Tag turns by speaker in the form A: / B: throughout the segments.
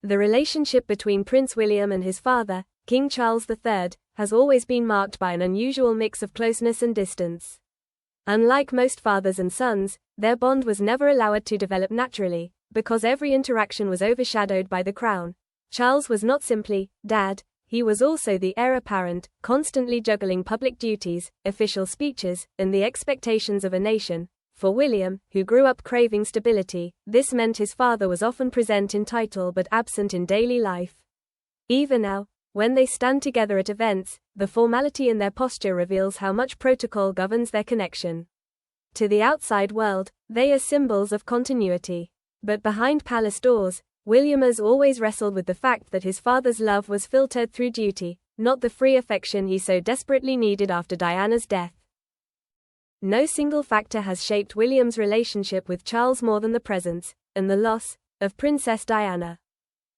A: The relationship between Prince William and his father, King Charles III, has always been marked by an unusual mix of closeness and distance. Unlike most fathers and sons, their bond was never allowed to develop naturally, because every interaction was overshadowed by the crown. Charles was not simply dad, he was also the heir apparent, constantly juggling public duties, official speeches, and the expectations of a nation. For William, who grew up craving stability, this meant his father was often present in title but absent in daily life. Even now, when they stand together at events, the formality in their posture reveals how much protocol governs their connection. To the outside world, they are symbols of continuity. But behind palace doors, William has always wrestled with the fact that his father's love was filtered through duty, not the free affection he so desperately needed after Diana's death. No single factor has shaped William's relationship with Charles more than the presence, and the loss, of Princess Diana.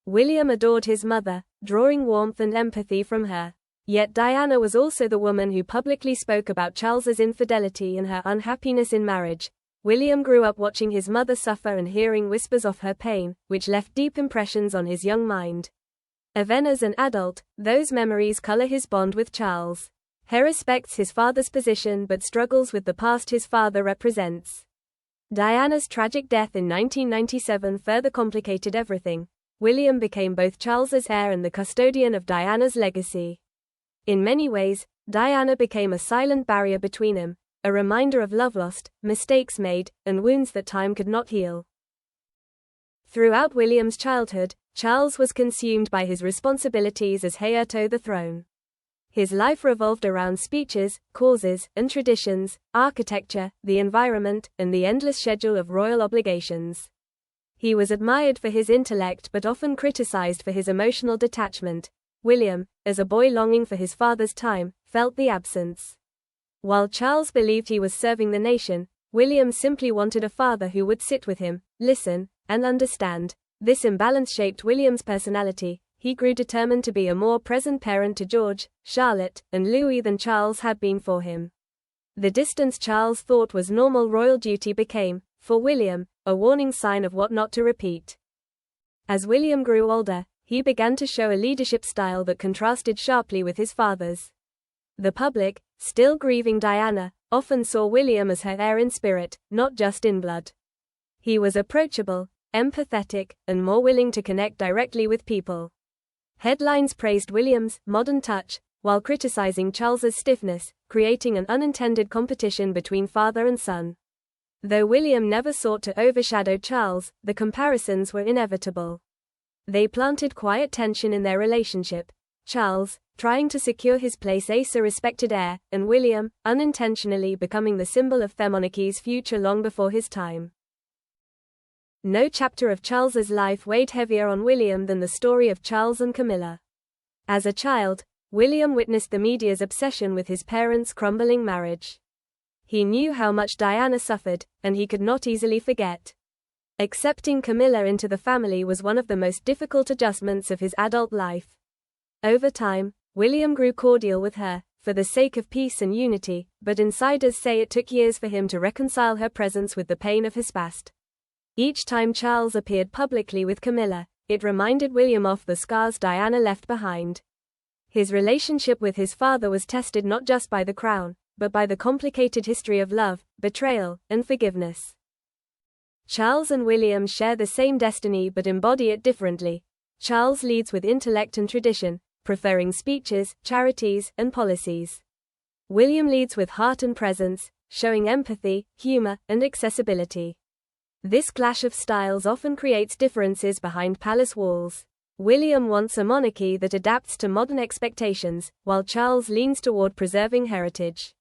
A: William adored his mother, drawing warmth and empathy from her. Yet Diana was also the woman who publicly spoke about Charles's infidelity and her unhappiness in marriage. William grew up watching his mother suffer and hearing whispers of her pain, which left deep impressions on his young mind. Even as an adult, those memories color his bond with Charles. He respects his father's position but struggles with the past his father represents. Diana's tragic death in 1997 further complicated everything. William became both Charles's heir and the custodian of Diana's legacy. In many ways, Diana became a silent barrier between them, a reminder of love lost, mistakes made, and wounds that time could not heal. Throughout William's childhood, Charles was consumed by his responsibilities as heir to the throne. His life revolved around speeches, causes, and traditions, architecture, the environment, and the endless schedule of royal obligations. He was admired for his intellect but often criticized for his emotional detachment. William, as a boy longing for his father's time, felt the absence. While Charles believed he was serving the nation, William simply wanted a father who would sit with him, listen, and understand. This imbalance shaped William's personality. He grew determined to be a more present parent to George, Charlotte, and Louis than Charles had been for him. The distance Charles thought was normal royal duty became, for William, a warning sign of what not to repeat. As William grew older, he began to show a leadership style that contrasted sharply with his father's. The public, still grieving Diana, often saw William as her heir in spirit, not just in blood. He was approachable, empathetic, and more willing to connect directly with people. Headlines praised William's modern touch, while criticizing Charles's stiffness, creating an unintended competition between father and son. Though William never sought to overshadow Charles, the comparisons were inevitable. They planted quiet tension in their relationship. Charles, trying to secure his place as a respected heir, and William, unintentionally becoming the symbol of the monarchy's future long before his time. No chapter of Charles's life weighed heavier on William than the story of Charles and Camilla. As a child, William witnessed the media's obsession with his parents' crumbling marriage. He knew how much Diana suffered, and he could not easily forget. Accepting Camilla into the family was one of the most difficult adjustments of his adult life. Over time, William grew cordial with her, for the sake of peace and unity, but insiders say it took years for him to reconcile her presence with the pain of his past. Each time Charles appeared publicly with Camilla, it reminded William of the scars Diana left behind. His relationship with his father was tested not just by the crown, but by the complicated history of love, betrayal, and forgiveness. Charles and William share the same destiny but embody it differently. Charles leads with intellect and tradition, preferring speeches, charities, and policies. William leads with heart and presence, showing empathy, humor, and accessibility. This clash of styles often creates differences behind palace walls. William wants a monarchy that adapts to modern expectations, while Charles leans toward preserving heritage.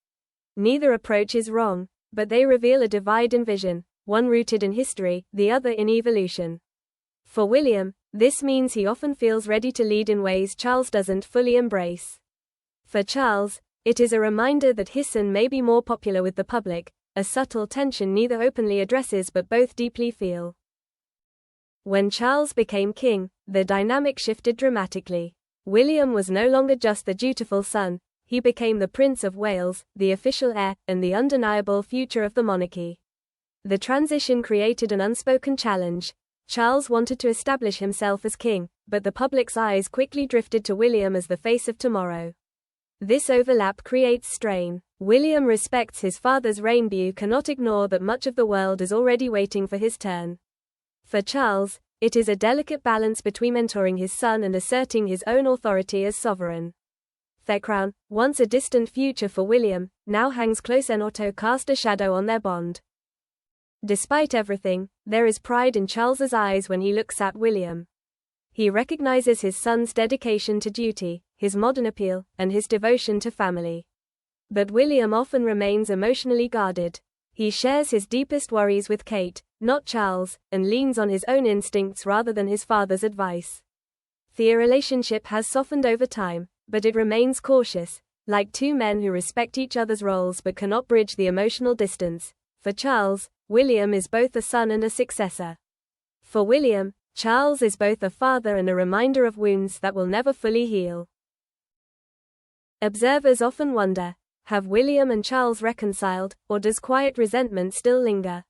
A: Neither approach is wrong, but they reveal a divide in vision, one rooted in history, the other in evolution. For William, this means he often feels ready to lead in ways Charles doesn't fully embrace. For Charles, it is a reminder that his son may be more popular with the public, a subtle tension neither openly addresses but both deeply feel. When Charles became king, the dynamic shifted dramatically. William was no longer just the dutiful son, he became the Prince of Wales, the official heir, and the undeniable future of the monarchy. The transition created an unspoken challenge. Charles wanted to establish himself as king, but the public's eyes quickly drifted to William as the face of tomorrow. This overlap creates strain. William respects his father's reign but cannot ignore that much of the world is already waiting for his turn. For Charles, it is a delicate balance between mentoring his son and asserting his own authority as sovereign. Their crown, once a distant future for William, now hangs close and to cast a shadow on their bond. Despite everything, there is pride in Charles's eyes when he looks at William. He recognizes his son's dedication to duty, his modern appeal, and his devotion to family. But William often remains emotionally guarded. He shares his deepest worries with Kate, not Charles, and leans on his own instincts rather than his father's advice. Their relationship has softened over time, but it remains cautious, like two men who respect each other's roles but cannot bridge the emotional distance. For Charles, William is both a son and a successor. For William, Charles is both a father and a reminder of wounds that will never fully heal. Observers often wonder, have William and Charles reconciled, or does quiet resentment still linger?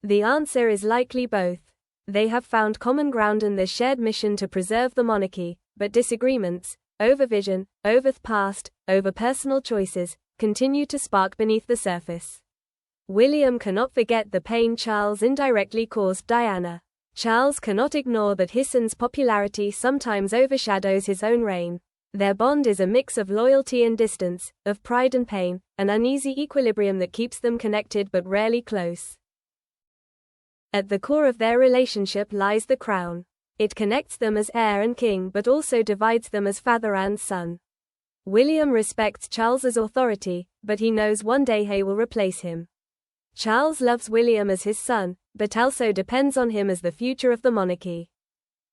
A: The answer is likely both. They have found common ground in their shared mission to preserve the monarchy, but disagreements, over vision, over the past, over personal choices, continue to spark beneath the surface. William cannot forget the pain Charles indirectly caused Diana. Charles cannot ignore that his son's popularity sometimes overshadows his own reign. Their bond is a mix of loyalty and distance, of pride and pain, an uneasy equilibrium that keeps them connected but rarely close. At the core of their relationship lies the crown. It connects them as heir and king but also divides them as father and son. William respects Charles's authority, but he knows one day he will replace him. Charles loves William as his son, but also depends on him as the future of the monarchy.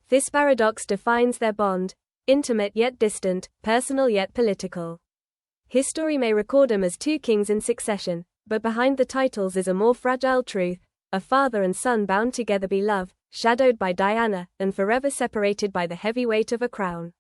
A: This paradox defines their bond, intimate yet distant, personal yet political. History may record them as two kings in succession, but behind the titles is a more fragile truth, a father and son bound together by love, shadowed by Diana, and forever separated by the heavy weight of a crown.